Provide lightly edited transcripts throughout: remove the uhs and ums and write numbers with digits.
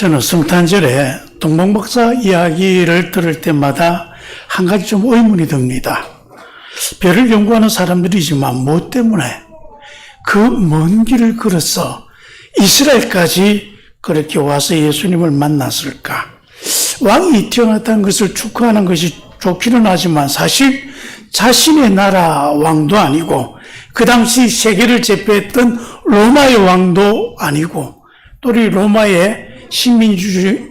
저는 성탄절에 동방박사 이야기를 들을 때마다 한 가지 좀 의문이 듭니다. 별을 연구하는 사람들이지만 무엇 때문에 그 먼 길을 걸어서 이스라엘까지 그렇게 와서 예수님을 만났을까? 왕이 태어났다는 것을 축하하는 것이 좋기는 하지만 사실 자신의 나라 왕도 아니고 그 당시 세계를 제패했던 로마의 왕도 아니고 또 우리 로마의 식민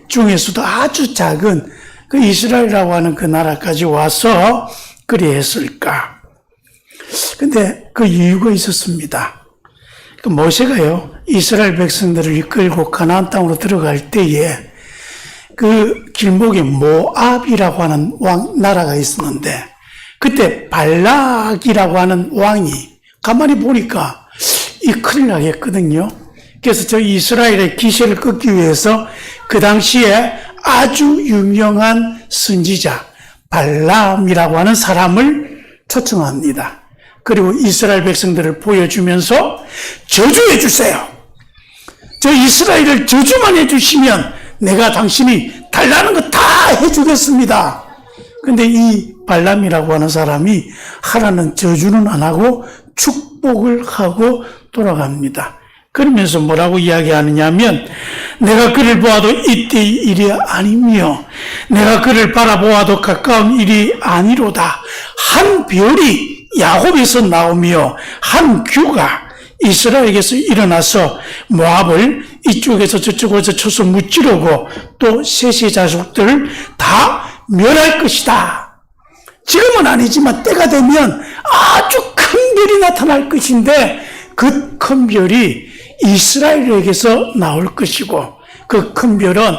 중에서도 아주 작은 그 이스라엘이라고 하는 그 나라까지 와서 그리 했을까? 근데 그 이유가 있었습니다. 그 모세가요, 이스라엘 백성들을 이끌고 가나안 땅으로 들어갈 때에 그 길목에 모압이라고 하는 나라가 있었는데 그때 발락이라고 하는 왕이 가만히 보니까 이 큰일 나겠거든요. 그래서 저 이스라엘의 기세를 끊기 위해서 그 당시에 아주 유명한 선지자 발람이라고 하는 사람을 초청합니다. 그리고 이스라엘 백성들을 보여주면서 저주해 주세요. 저 이스라엘을 저주만 해주시면 내가 당신이 달라는 거 다 해주겠습니다. 근데 이 발람이라고 하는 사람이 하라는 저주는 안 하고 축복을 하고 돌아갑니다. 그러면서 뭐라고 이야기하느냐 하면 내가 그를 보아도 이때의 일이 아니며 내가 그를 바라보아도 가까운 일이 아니로다. 한 별이 야곱에서 나오며 한 규가 이스라엘에게서 일어나서 모압을 이쪽에서 저쪽에서 쳐서 무찌르고 또 셋의 자손들을 다 멸할 것이다. 지금은 아니지만 때가 되면 아주 큰 별이 나타날 것인데 그 큰 별이 이스라엘에게서 나올 것이고 그 큰 별은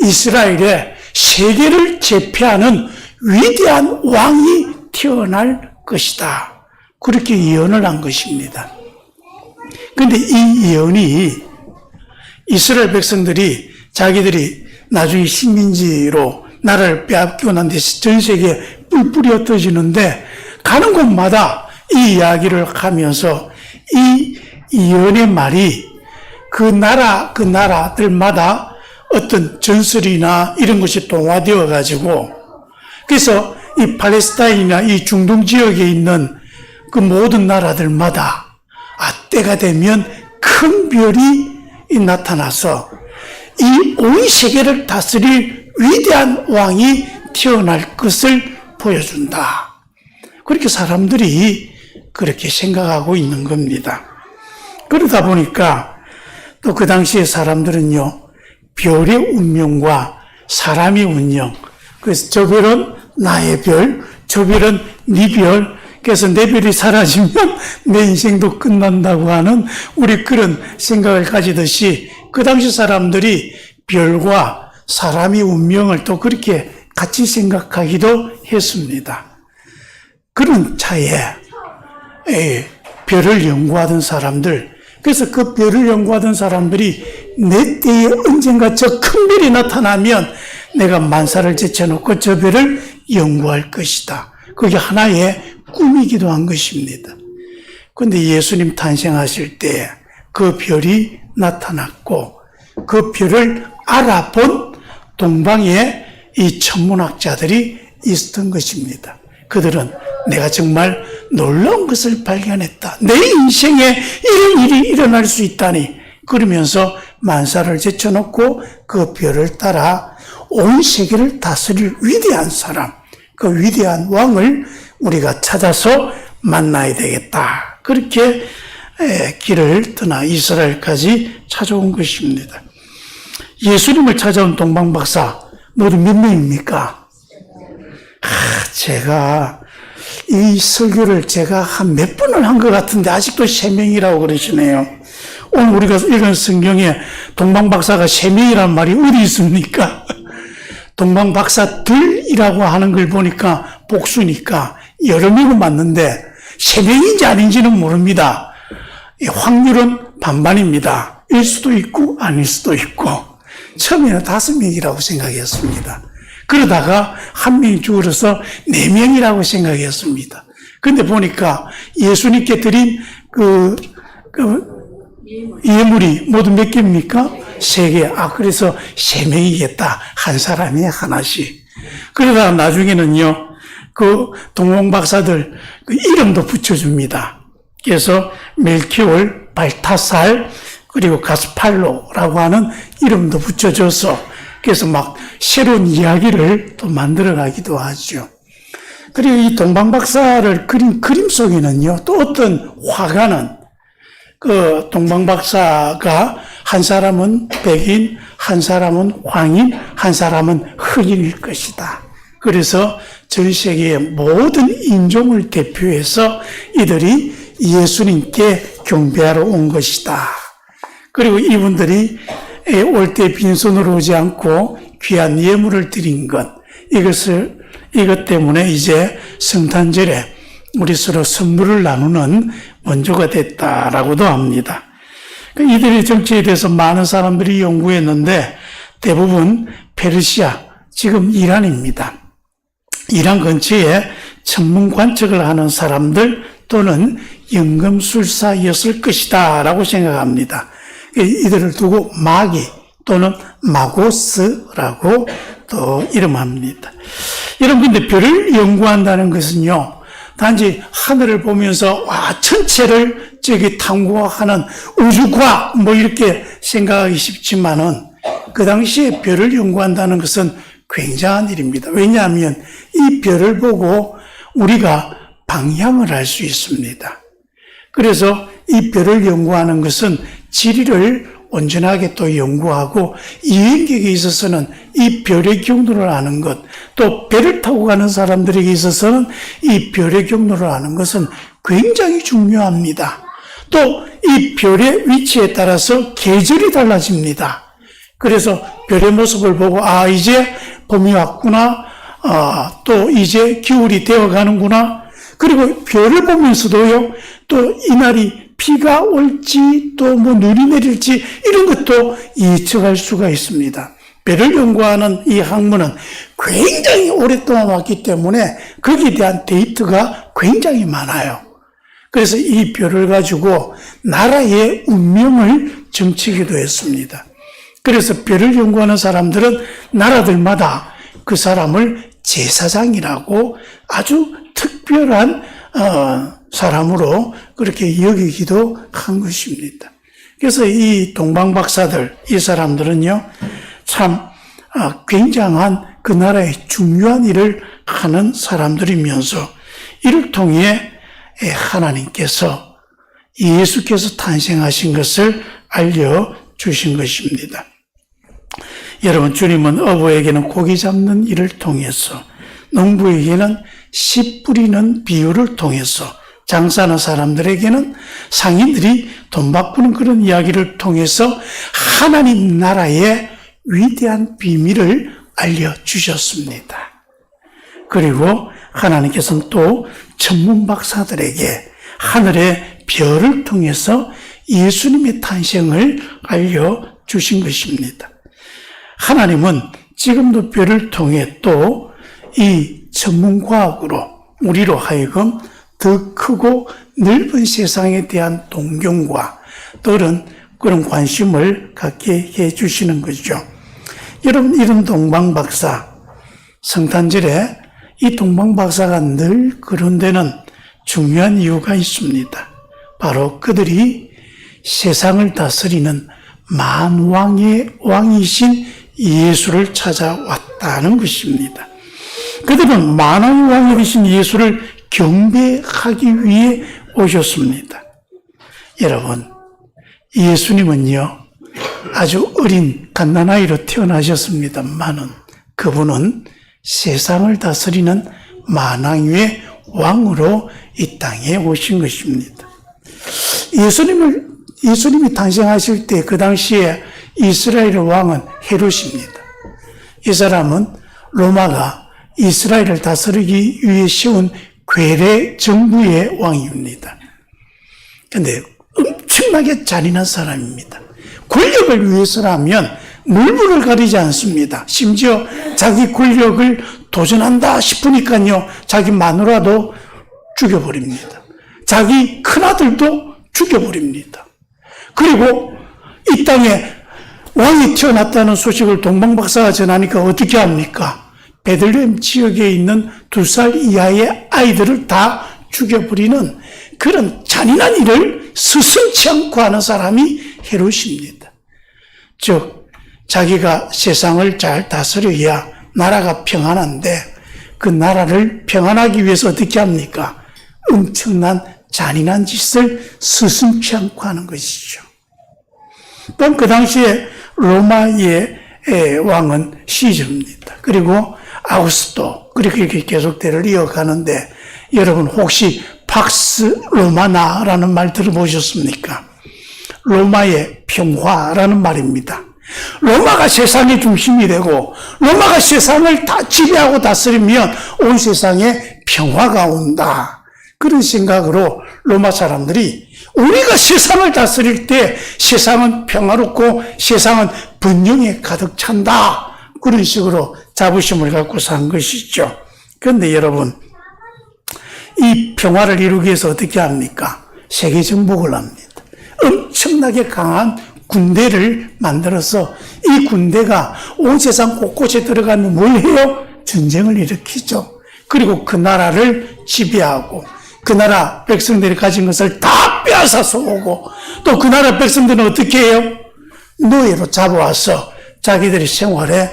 이스라엘의 세계를 제패하는 위대한 왕이 태어날 것이다. 그렇게 예언을 한 것입니다. 그런데 이 예언이 이스라엘 백성들이 자기들이 나중에 식민지로 나라를 빼앗기고 난 뒤에 전 세계에 뿔뿔이 흩어지는데 가는 곳마다 이 이야기를 하면서 이 예언의 말이 그 나라들마다 어떤 전설이나 이런 것이 동화되어 가지고 그래서 이 팔레스타인이나 이 중동 지역에 있는 그 모든 나라들마다 때가 되면 큰 별이 나타나서 이 온 세계를 다스릴 위대한 왕이 태어날 것을 보여준다. 그렇게 사람들이 그렇게 생각하고 있는 겁니다. 그러다 보니까 또 그 당시에 사람들은요, 별의 운명과 사람의 운명, 그래서 저 별은 나의 별, 저 별은 네 별, 그래서 내 별이 사라지면 내 인생도 끝난다고 하는 우리 그런 생각을 가지듯이 그 당시 사람들이 별과 사람의 운명을 또 그렇게 같이 생각하기도 했습니다. 그런 차에 별을 연구하던 사람들, 그래서 그 별을 연구하던 사람들이 내 때에 언젠가 저 큰 별이 나타나면 내가 만사를 제쳐놓고 저 별을 연구할 것이다. 그게 하나의 꿈이기도 한 것입니다. 그런데 예수님 탄생하실 때 그 별이 나타났고 그 별을 알아본 동방의 이 천문학자들이 있었던 것입니다. 그들은 내가 정말 놀라운 것을 발견했다. 내 인생에 이런 일이 일어날 수 있다니. 그러면서 만사를 제쳐놓고 그 별을 따라 온 세계를 다스릴 위대한 사람, 그 위대한 왕을 우리가 찾아서 만나야 되겠다. 그렇게 길을 떠나 이스라엘까지 찾아온 것입니다. 예수님을 찾아온 동방박사 모두 몇 명입니까? 제가 이 설교를 제가 한 몇 번을 한 것 같은데 아직도 3명이라고 그러시네요. 오늘 우리가 읽은 성경에 동방박사가 3명이란 말이 어디 있습니까? 동방박사들이라고 하는 걸 보니까 복수니까 여러 명은 맞는데 3명인지 아닌지는 모릅니다. 확률은 반반입니다. 일 수도 있고 아닐 수도 있고 처음에는 5명이라고 생각했습니다. 그러다가 1명이 줄어서 4명이라고 생각했습니다. 그런데 보니까 예수님께 드린 예물이 모두 몇 개입니까? 그래서 3명이겠다. 한 사람이 하나씩. 그러다가 나중에는요, 그 동방박사들 그 이름도 붙여줍니다. 그래서 멜키올, 발타살, 그리고 가스팔로라고 하는 이름도 붙여줘서 그래서 막 새로운 이야기를 또 만들어가기도 하죠. 그리고 이 동방박사를 그린 그림 속에는요, 또 어떤 화가는 그 동방박사가 한 사람은 백인, 한 사람은 황인, 한 사람은 흑인일 것이다. 그래서 전 세계의 모든 인종을 대표해서 이들이 예수님께 경배하러 온 것이다. 그리고 이분들이 올 때 빈손으로 오지 않고 귀한 예물을 드린 것, 이것 때문에 이제 성탄절에 우리 서로 선물을 나누는 원조가 됐다라고도 합니다. 이들의 정치에 대해서 많은 사람들이 연구했는데 대부분 페르시아, 지금 이란입니다. 이란 근처에 천문 관측을 하는 사람들 또는 연금술사였을 것이다 라고 생각합니다. 이들을 두고 마기 또는 마고스라고 또 이름합니다. 여러분, 근데 별을 연구한다는 것은요, 단지 하늘을 보면서 천체를 탐구하는 우주과학 이렇게 생각하기 쉽지만은 그 당시에 별을 연구한다는 것은 굉장한 일입니다. 왜냐하면 이 별을 보고 우리가 방향을 알 수 있습니다. 그래서 이 별을 연구하는 것은 지리를 온전하게 또 연구하고 여행객에 있어서는 이 별의 경로를 아는 것, 또 배를 타고 가는 사람들에게 있어서는 이 별의 경로를 아는 것은 굉장히 중요합니다. 또 이 별의 위치에 따라서 계절이 달라집니다. 그래서 별의 모습을 보고 이제 봄이 왔구나, 또 이제 겨울이 되어가는구나. 그리고 별을 보면서도요, 또 이날이 비가 올지 또 눈이 내릴지 이런 것도 예측할 수가 있습니다. 별을 연구하는 이 학문은 굉장히 오랫동안 왔기 때문에 거기에 대한 데이터가 굉장히 많아요. 그래서 이 별을 가지고 나라의 운명을 점치기도 했습니다. 그래서 별을 연구하는 사람들은 나라들마다 그 사람을 제사장이라고 아주 특별한 사람으로 그렇게 여기기도 한 것입니다. 그래서 이 동방박사들, 이 사람들은요, 참 굉장한 그 나라의 중요한 일을 하는 사람들이면서 이를 통해 하나님께서 예수께서 탄생하신 것을 알려주신 것입니다. 여러분, 주님은 어부에게는 고기 잡는 일을 통해서, 농부에게는 씨 뿌리는 비유를 통해서, 장사하는 사람들에게는 상인들이 돈 바꾸는 그런 이야기를 통해서 하나님 나라의 위대한 비밀을 알려주셨습니다. 그리고 하나님께서는 또 천문박사들에게 하늘의 별을 통해서 예수님의 탄생을 알려주신 것입니다. 하나님은 지금도 별을 통해 또 이 천문과학으로 우리로 하여금 더 크고 넓은 세상에 대한 동경과 그런 관심을 갖게 해주시는 거죠. 여러분, 이런 동방박사, 성탄절에 이 동방박사가 늘 그런 데는 중요한 이유가 있습니다. 바로 그들이 세상을 다스리는 만왕의 왕이신 예수를 찾아왔다는 것입니다. 그들은 만왕의 왕이 되신 예수를 경배하기 위해 오셨습니다. 여러분, 예수님은요, 아주 어린 갓난아이로 태어나셨습니다만은 그분은 세상을 다스리는 만왕의 왕으로 이 땅에 오신 것입니다. 예수님이 탄생하실 때 그 당시에 이스라엘의 왕은 헤롯입니다. 이 사람은 로마가 이스라엘을 다스리기 위해 세운 괴뢰 정부의 왕입니다. 그런데 엄청나게 잔인한 사람입니다. 권력을 위해서라면 물불을 가리지 않습니다. 심지어 자기 권력을 도전한다 싶으니까요, 자기 마누라도 죽여버립니다. 자기 큰아들도 죽여버립니다. 그리고 이 땅에 왕이 태어났다는 소식을 동방박사가 전하니까 어떻게 합니까? 베들레헴 지역에 있는 2살 이하의 아이들을 다 죽여버리는 그런 잔인한 일을 스승치 않고 하는 사람이 헤롯입니다. 즉 자기가 세상을 잘 다스려야 나라가 평안한데 그 나라를 평안하기 위해서 어떻게 합니까? 엄청난 잔인한 짓을 스승치 않고 하는 것이죠. 또한 그 당시에 로마의 왕은 시저입니다. 그리고 아우구스토, 그렇게 계속 대를 이어가는데 여러분 혹시 팍스 로마나라는 말 들어보셨습니까? 로마의 평화라는 말입니다. 로마가 세상의 중심이 되고 로마가 세상을 다 지배하고 다스리면 온 세상에 평화가 온다. 그런 생각으로 로마 사람들이 우리가 세상을 다스릴 때 세상은 평화롭고 세상은 번영에 가득 찬다. 그런 식으로 자부심을 갖고 산 것이죠. 그런데 여러분, 이 평화를 이루기 위해서 어떻게 합니까? 세계 정복을 합니다. 엄청나게 강한 군대를 만들어서 이 군대가 온 세상 곳곳에 들어가면 뭘 해요? 전쟁을 일으키죠. 그리고 그 나라를 지배하고 그 나라 백성들이 가진 것을 다 빼앗아서 오고 또 그 나라 백성들은 어떻게 해요? 노예로 잡아와서 자기들이 생활에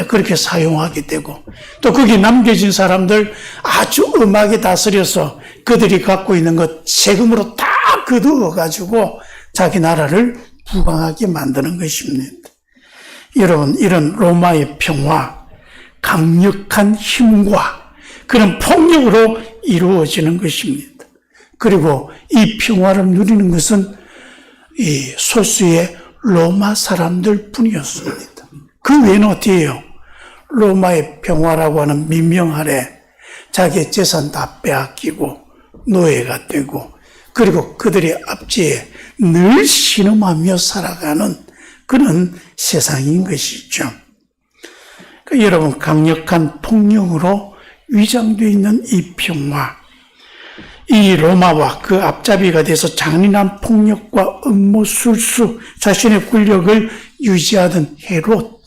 그렇게 사용하게 되고 또 거기 남겨진 사람들 아주 엄하게 다스려서 그들이 갖고 있는 것 세금으로 다 거두어가지고 자기 나라를 부강하게 만드는 것입니다. 여러분, 이런 로마의 평화, 강력한 힘과 그런 폭력으로 이루어지는 것입니다. 그리고 이 평화를 누리는 것은 이 소수의 로마 사람들 뿐이었습니다. 그 외에는 어떻게 해요? 로마의 평화라고 하는 민명 아래 자기의 재산 다 빼앗기고 노예가 되고 그리고 그들의 압제에 늘 신음하며 살아가는 그런 세상인 것이죠. 그러니까 여러분, 강력한 폭력으로 위장되어 있는 이 평화, 이 로마와 그 앞잡이가 돼서 잔인한 폭력과 음모 술수, 자신의 권력을 유지하던 헤롯,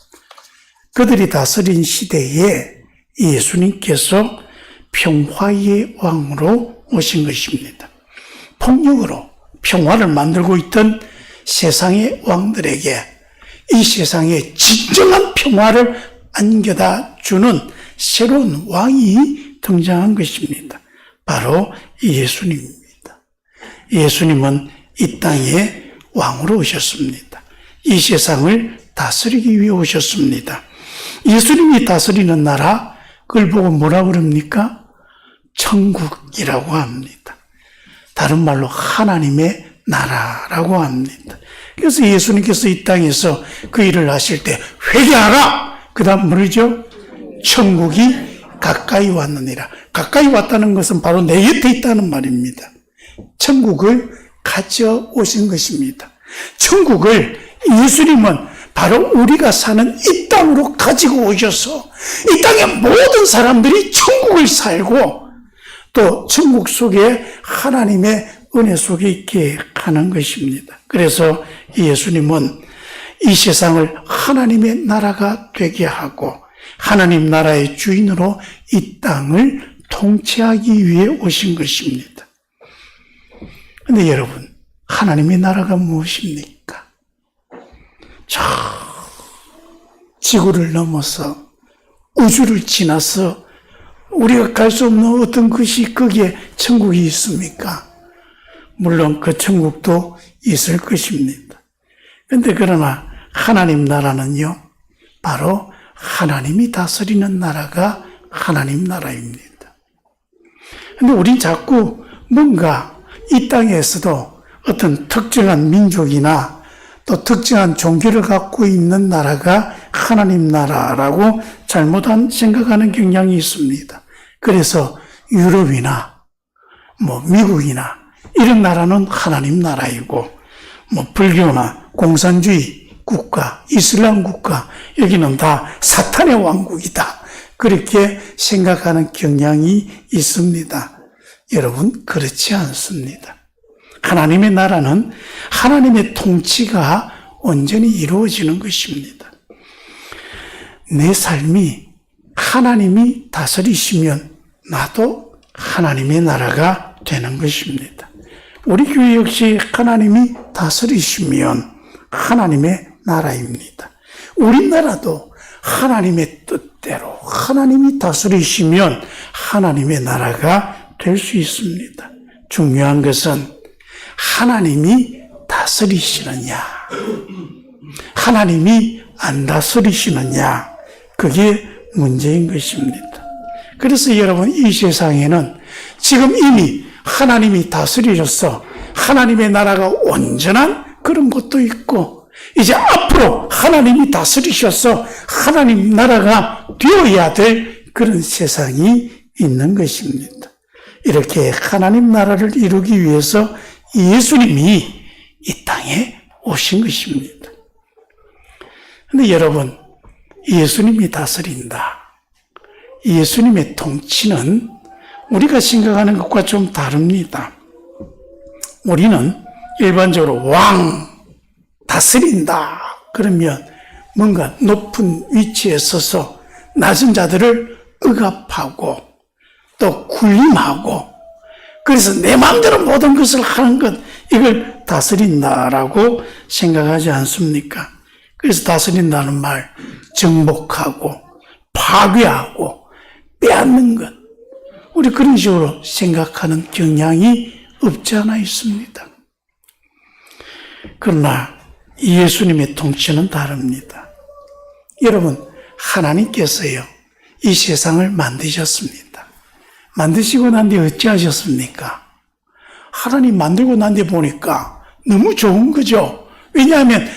그들이 다스린 시대에 예수님께서 평화의 왕으로 오신 것입니다. 폭력으로 평화를 만들고 있던 세상의 왕들에게 이 세상에 진정한 평화를 안겨다 주는 새로운 왕이 등장한 것입니다. 바로 예수님입니다. 예수님은 이 땅에 왕으로 오셨습니다. 이 세상을 다스리기 위해 오셨습니다. 예수님이 다스리는 나라, 그걸 보고 뭐라고 그럽니까? 천국이라고 합니다. 다른 말로 하나님의 나라라고 합니다. 그래서 예수님께서 이 땅에서 그 일을 하실 때 회개하라! 그 다음 뭐죠? 천국이 가까이 왔느니라. 가까이 왔다는 것은 바로 내 곁에 있다는 말입니다. 천국을 가져오신 것입니다. 천국을 예수님은 바로 우리가 사는 이 땅으로 가지고 오셔서 이 땅의 모든 사람들이 천국을 살고 또 천국 속에 하나님의 은혜 속에 있게 하는 것입니다. 그래서 예수님은 이 세상을 하나님의 나라가 되게 하고 하나님 나라의 주인으로 이 땅을 통치하기 위해 오신 것입니다. 그런데 여러분, 하나님의 나라가 무엇입니까? 저 지구를 넘어서 우주를 지나서 우리가 갈 수 없는 어떤 것이 거기에 천국이 있습니까? 물론 그 천국도 있을 것입니다. 그런데 그러나 하나님 나라는요, 바로 하나님이 다스리는 나라가 하나님 나라입니다. 그런데 우린 자꾸 뭔가 이 땅에서도 어떤 특정한 민족이나 또 특정한 종교를 갖고 있는 나라가 하나님 나라라고 잘못한 생각하는 경향이 있습니다. 그래서 유럽이나 미국이나 이런 나라는 하나님 나라이고 불교나 공산주의 국가, 이슬람 국가 여기는 다 사탄의 왕국이다. 그렇게 생각하는 경향이 있습니다. 여러분, 그렇지 않습니다. 하나님의 나라는 하나님의 통치가 온전히 이루어지는 것입니다. 내 삶이 하나님이 다스리시면 나도 하나님의 나라가 되는 것입니다. 우리 교회 역시 하나님이 다스리시면 하나님의 나라입니다. 우리나라도 하나님의 뜻대로 하나님이 다스리시면 하나님의 나라가 될 수 있습니다. 중요한 것은 하나님이 다스리시느냐, 하나님이 안 다스리시느냐, 그게 문제인 것입니다. 그래서 여러분, 이 세상에는 지금 이미 하나님이 다스리셔서 하나님의 나라가 온전한 그런 것도 있고, 이제 앞으로 하나님이 다스리셔서 하나님 나라가 되어야 될 그런 세상이 있는 것입니다. 이렇게 하나님 나라를 이루기 위해서 예수님이 이 땅에 오신 것입니다. 그런데 여러분, 예수님이 다스린다, 예수님의 통치는 우리가 생각하는 것과 좀 다릅니다. 우리는 일반적으로 왕, 다스린다 그러면 뭔가 높은 위치에 서서 낮은 자들을 억압하고 또 군림하고, 그래서 내 마음대로 모든 것을 하는 것, 이걸 다스린다라고 생각하지 않습니까? 그래서 다스린다는 말, 정복하고 파괴하고 빼앗는 것, 우리 그런 식으로 생각하는 경향이 없지 않아 있습니다. 그러나 예수님의 통치는 다릅니다. 여러분, 하나님께서요, 이 세상을 만드셨습니다. 만드시고 난 뒤에 어찌하셨습니까? 하나님 만들고 난 뒤에 보니까 너무 좋은 거죠. 왜냐하면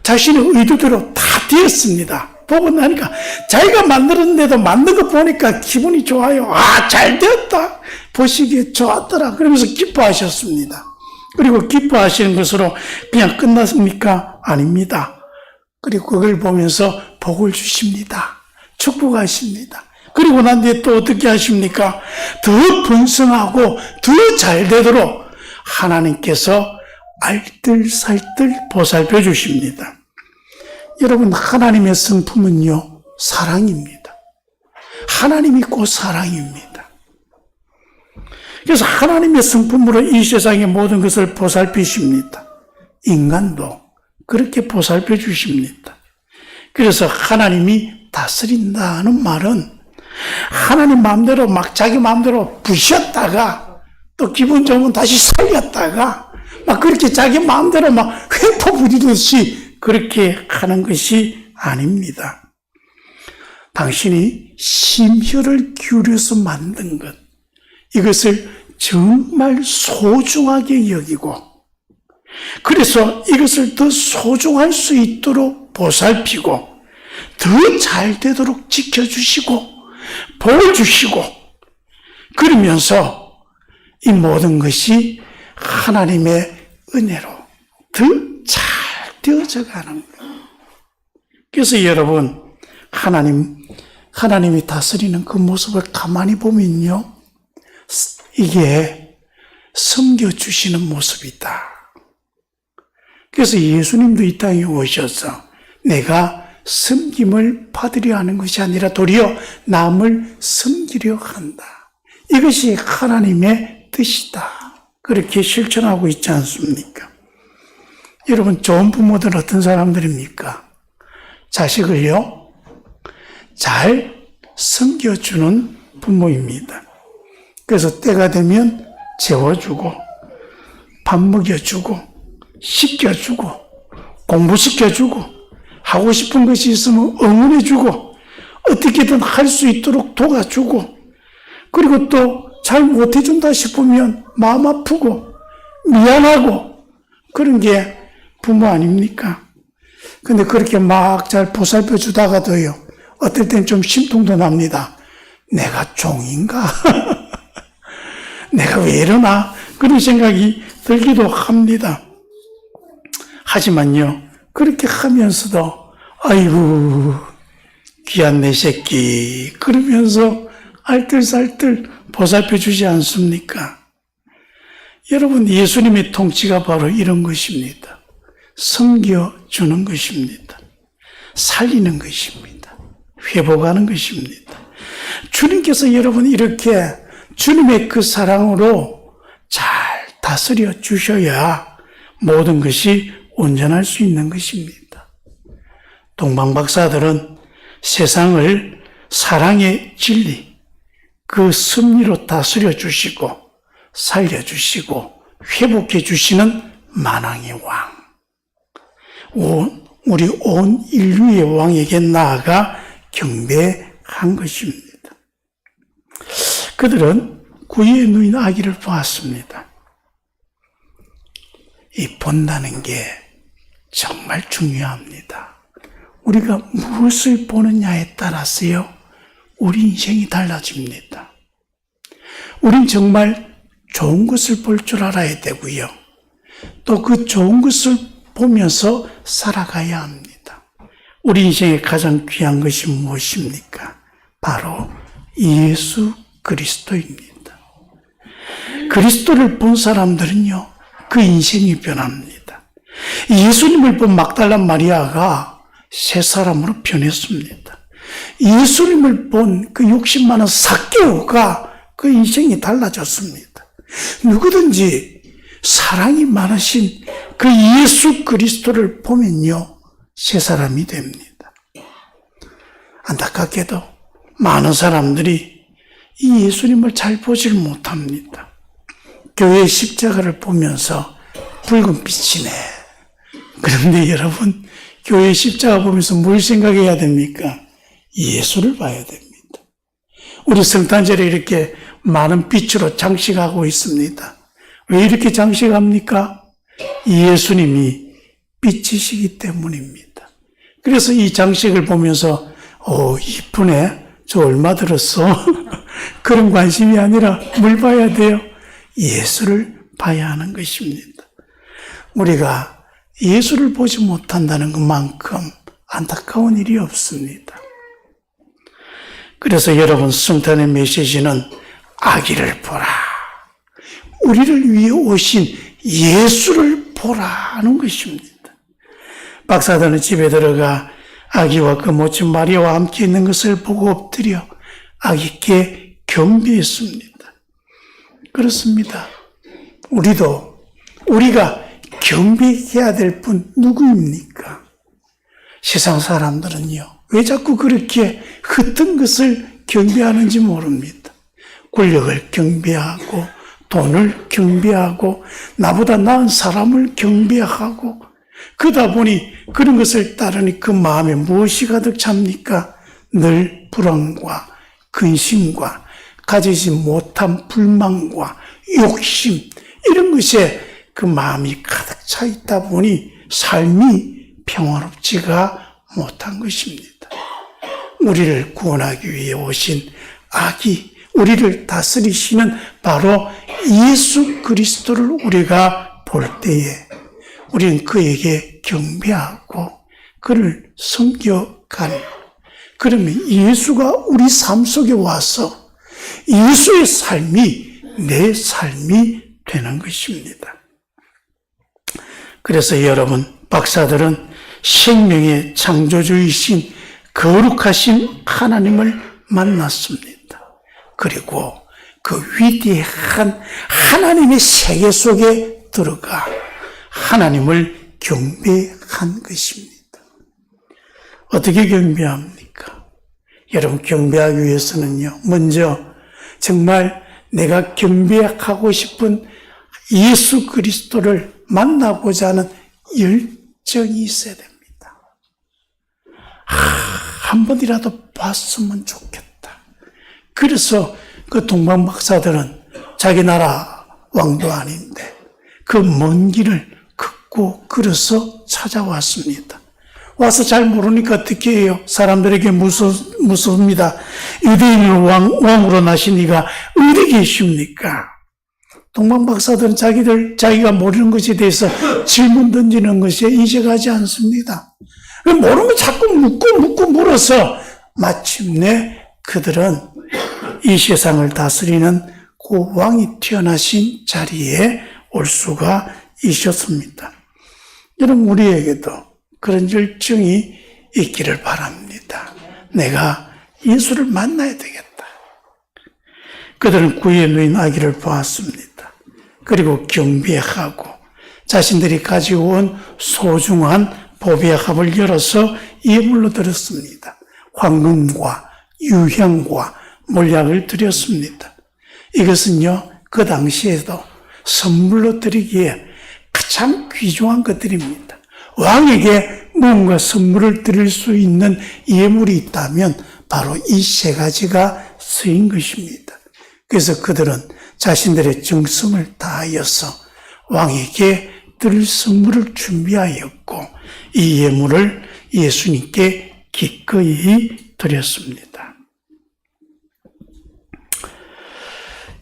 자신의 의도대로 다 되었습니다. 보고 나니까 자기가 만들었는데도 만든 거 보니까 기분이 좋아요. 아, 잘 되었다, 보시기에 좋았더라, 그러면서 기뻐하셨습니다. 그리고 기뻐하시는 것으로 그냥 끝났습니까? 아닙니다. 그리고 그걸 보면서 복을 주십니다. 축복하십니다. 그리고 난 뒤에 또 어떻게 하십니까? 더 번성하고 더 잘 되도록 하나님께서 알뜰살뜰 보살펴 주십니다. 여러분, 하나님의 성품은요, 사랑입니다. 하나님이 곧 사랑입니다. 그래서 하나님의 성품으로 이 세상의 모든 것을 보살피십니다. 인간도 그렇게 보살펴 주십니다. 그래서 하나님이 다스린다는 말은 하나님 마음대로 막 자기 마음대로 부셨다가 또 기분 좋으면 다시 살렸다가 막 그렇게 자기 마음대로 막 횡포 부리듯이 그렇게 하는 것이 아닙니다. 당신이 심혈을 기울여서 만든 것, 이것을 정말 소중하게 여기고, 그래서 이것을 더 소중할 수 있도록 보살피고 더 잘 되도록 지켜주시고 복을 주시고, 그러면서 이 모든 것이 하나님의 은혜로 더 잘 되어져 가는 거예요. 그래서 여러분, 하나님이 다스리는 그 모습을 가만히 보면요, 이게 섬겨주시는 모습이다. 그래서 예수님도 이 땅에 오셔서 내가 섬김을 받으려 하는 것이 아니라 도리어 남을 섬기려 한다, 이것이 하나님의 뜻이다, 그렇게 실천하고 있지 않습니까? 여러분, 좋은 부모들 어떤 사람들입니까? 자식을요, 잘 섬겨주는 부모입니다. 그래서 때가 되면 재워주고 밥 먹여주고 씻겨주고 공부시켜주고 하고 싶은 것이 있으면 응원해주고 어떻게든 할 수 있도록 도와주고, 그리고 또 잘 못해준다 싶으면 마음 아프고 미안하고, 그런 게 부모 아닙니까? 근데 그렇게 막 잘 보살펴 주다가도요, 어떨 땐 좀 심통도 납니다. 내가 종인가? 내가 왜 이러나? 그런 생각이 들기도 합니다. 하지만요, 그렇게 하면서도 아이고 귀한 내 새끼 그러면서 알뜰살뜰 보살펴 주지 않습니까? 여러분, 예수님의 통치가 바로 이런 것입니다. 섬겨주는 것입니다. 살리는 것입니다. 회복하는 것입니다. 주님께서 여러분 이렇게 주님의 그 사랑으로 잘 다스려 주셔야 모든 것이 온전할 수 있는 것입니다. 동방박사들은 세상을 사랑의 진리, 그 섭리로 다스려 주시고 살려주시고 회복해 주시는 만왕의 왕, 우리 온 인류의 왕에게 나아가 경배한 것입니다. 그들은 구유에 누인 아기를 보았습니다. 이 본다는 게 정말 중요합니다. 우리가 무엇을 보느냐에 따라서요, 우리 인생이 달라집니다. 우린 정말 좋은 것을 볼 줄 알아야 되고요. 또 그 좋은 것을 보면서 살아가야 합니다. 우리 인생의 가장 귀한 것이 무엇입니까? 바로 예수 그리스도입니다. 그리스도를 본 사람들은요, 그 인생이 변합니다. 예수님을 본 막달라 마리아가 새 사람으로 변했습니다. 예수님을 본 그 욕심 많은 삭개오가 그 인생이 달라졌습니다. 누구든지 사랑이 많으신 그 예수 그리스도를 보면요, 새 사람이 됩니다. 안타깝게도 많은 사람들이 이 예수님을 잘 보질 못합니다. 교회의 십자가를 보면서 붉은 빛이네. 그런데 여러분, 교회의 십자가 보면서 뭘 생각해야 됩니까? 예수를 봐야 됩니다. 우리 성탄절에 이렇게 많은 빛으로 장식하고 있습니다. 왜 이렇게 장식합니까? 예수님이 빛이시기 때문입니다. 그래서 이 장식을 보면서 이쁘네, 저 얼마 들었어? 그런 관심이 아니라 뭘 봐야 돼요? 예수를 봐야 하는 것입니다. 우리가 예수를 보지 못한다는 것만큼 안타까운 일이 없습니다. 그래서 여러분, 성탄의 메시지는 아기를 보라, 우리를 위해 오신 예수를 보라는 것입니다. 박사들은 집에 들어가 아기와 그 모친 마리아와 함께 있는 것을 보고 엎드려 아기께 경배했습니다. 그렇습니다. 우리가 경배해야 될 분 누구입니까? 세상 사람들은요, 왜 자꾸 그렇게 흩은 것을 경배하는지 모릅니다. 권력을 경배하고, 돈을 경배하고, 나보다 나은 사람을 경배하고, 그러다 보니 그런 것을 따르니 그 마음에 무엇이 가득 찹니까? 늘 불안과 근심과 가지지 못한 불만과 욕심, 이런 것에 그 마음이 가득 차 있다 보니 삶이 평화롭지가 못한 것입니다. 우리를 구원하기 위해 오신 아기, 우리를 다스리시는 바로 예수 그리스도를 우리가 볼 때에 우리는 그에게 경배하고 그를 섬겨가는, 그러면 예수가 우리 삶 속에 와서 예수의 삶이 내 삶이 되는 것입니다. 그래서 여러분, 박사들은 생명의 창조주이신 거룩하신 하나님을 만났습니다. 그리고 그 위대한 하나님의 세계 속에 들어가 하나님을 경배한 것입니다. 어떻게 경배합니까? 여러분, 경배하기 위해서는요, 먼저 정말 내가 경배하고 싶은 예수 그리스도를 만나고자 하는 열정이 있어야 됩니다. 한 번이라도 봤으면 좋겠다. 그래서 그 동방박사들은 자기 나라 왕도 아닌데 그 먼 길을 걷고 걸어서 찾아왔습니다. 와서 잘 모르니까 어떻게 해요? 사람들에게 무섭습니다. 유대인을 왕으로 나신 이가 어디 계십니까? 동방박사들은 자기가 모르는 것에 대해서 질문 던지는 것에 인색하지 않습니다. 모르면 자꾸 묻고 물어서 마침내 그들은 이 세상을 다스리는 그 왕이 태어나신 자리에 올 수가 있었습니다. 여러분, 우리에게도 그런 열정이 있기를 바랍니다. 내가 예수를 만나야 되겠다. 그들은 구에 누인 아기를 보았습니다. 그리고 경배하고 자신들이 가지고 온 소중한 보배의 합을 열어서 예물로 드렸습니다. 황금과 유향과 몰약을 드렸습니다. 이것은요, 그 당시에도 선물로 드리기에 가장 귀중한 것들입니다. 왕에게 뭔가 선물을 드릴 수 있는 예물이 있다면 바로 이 세 가지가 쓰인 것입니다. 그래서 그들은 자신들의 정성을 다하여서 왕에게 드릴 선물을 준비하였고 이 예물을 예수님께 기꺼이 드렸습니다.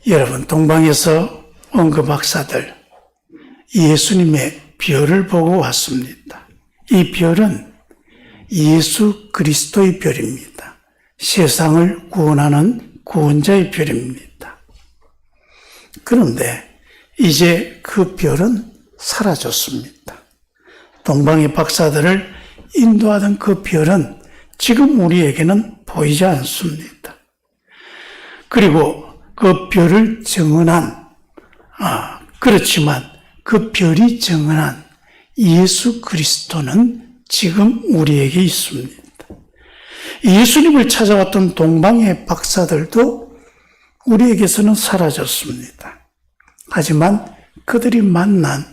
여러분, 동방에서 온 그 박사들 예수님의 별을 보고 왔습니다. 이 별은 예수 그리스도의 별입니다. 세상을 구원하는 구원자의 별입니다. 그런데 이제 그 별은 사라졌습니다. 동방의 박사들을 인도하던 그 별은 지금 우리에게는 보이지 않습니다. 그리고 그 별을 증언한, 그렇지만 그 별이 증언한 예수 그리스도는 지금 우리에게 있습니다. 예수님을 찾아왔던 동방의 박사들도 우리에게서는 사라졌습니다. 하지만 그들이 만난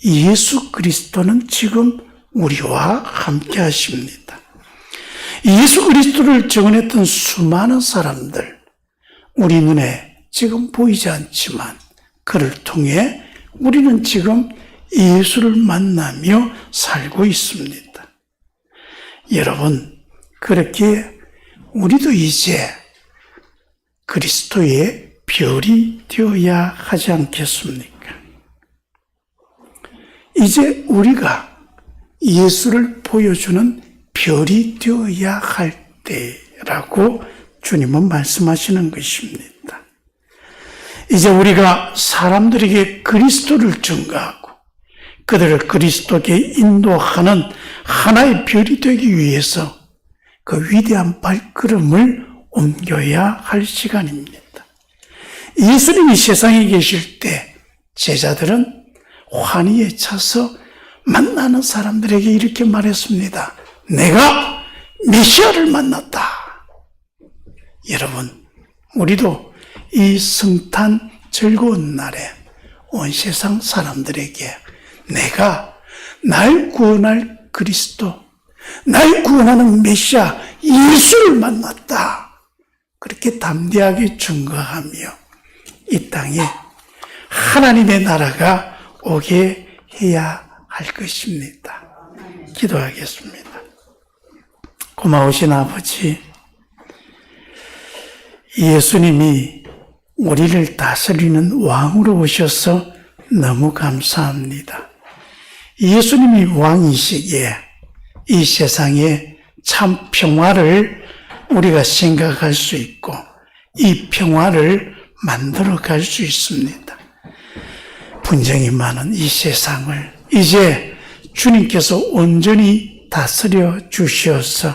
예수 그리스도는 지금 우리와 함께 하십니다. 예수 그리스도를 증언했던 수많은 사람들, 우리 눈에 지금 보이지 않지만 그를 통해 우리는 지금 예수를 만나며 살고 있습니다. 여러분, 그렇게 우리도 이제 그리스도의 별이 되어야 하지 않겠습니까? 이제 우리가 예수를 보여주는 별이 되어야 할 때라고 주님은 말씀하시는 것입니다. 이제 우리가 사람들에게 그리스도를 증거하고 그들을 그리스도께 인도하는 하나의 별이 되기 위해서 그 위대한 발걸음을 옮겨야 할 시간입니다. 예수님이 세상에 계실 때 제자들은 환희에 차서 만나는 사람들에게 이렇게 말했습니다. 내가 메시아를 만났다. 여러분, 우리도 이 성탄 즐거운 날에 온 세상 사람들에게 내가 날 구원할 그리스도, 날 구원하는 메시아 예수를 만났다. 그렇게 담대하게 증거하며 이 땅에 하나님의 나라가 오게 해야 할 것입니다. 기도하겠습니다. 고마우신 아버지, 예수님이 우리를 다스리는 왕으로 오셔서 너무 감사합니다. 예수님이 왕이시기에 이 세상에 참 평화를 우리가 생각할 수 있고 이 평화를 만들어 갈 수 있습니다. 분쟁이 많은 이 세상을 이제 주님께서 온전히 다스려 주셔서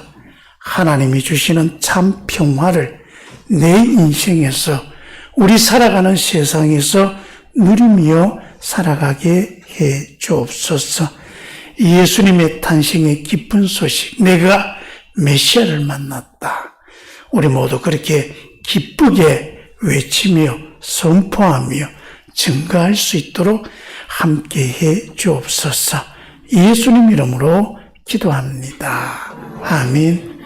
하나님이 주시는 참 평화를 내 인생에서 우리 살아가는 세상에서 누리며 살아가게 해 주옵소서. 예수님의 탄생의 기쁜 소식, 내가 메시아를 만났다. 우리 모두 그렇게 기쁘게 외치며 선포하며 증거할 수 있도록 함께해 주옵소서. 예수님 이름으로 기도합니다. 아멘.